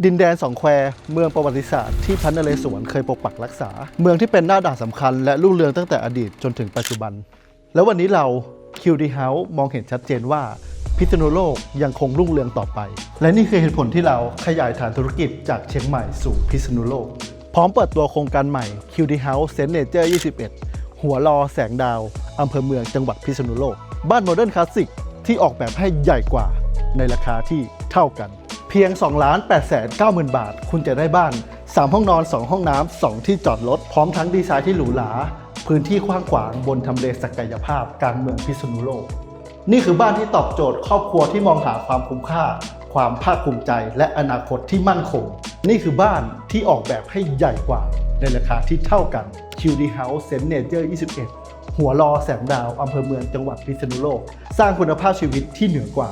ดินแดนสองแควเมืองประวัติศาสตร์ที่พระนเรศวรเคยปกปักรักษาเมืองที่เป็นหน้าด่านสำคัญและรุ่งเรืองตั้งแต่อดีตจนถึงปัจจุบันแล้ววันนี้เรา QD House มองเห็นชัดเจนว่าพิษณุโลกยังคงรุ่งเรืองต่อไปและนี่คือเหตุผลที่เราขยายฐานธุรกิจจากเชียงใหม่สู่พิษณุโลกพร้อมเปิดตัวโครงการใหม่ QD House St. Nature 21 หัวรอแสงดาวอำเภอเมืองจังหวัดพิษณุโลกบ้านโมเดิร์นคลาสสิกที่ออกแบบให้ใหญ่กว่าในราคาที่เท่ากันเพียง 2,890,000 บาทคุณจะได้บ้าน 3 ห้องนอน 2 ห้องน้ำ 2 ที่จอดรถพร้อมทั้งดีไซน์ที่หรูหราพื้นที่กว้างขวางบนทำเลศักยภาพกลางเมืองพิษณุโลกนี่คือบ้านที่ตอบโจทย์ครอบครัวที่มองหาความคุ้มค่าความภาคภูมิใจและอนาคตที่มั่นคงนี่คือบ้านที่ออกแบบให้ใหญ่กว่าในราคาที่เท่ากัน QD House St. Nature 21 หัวรอแสงดาวอำเภอเมืองจังหวัดพิษณุโลกสร้างคุณภาพชีวิตที่เหนือกว่า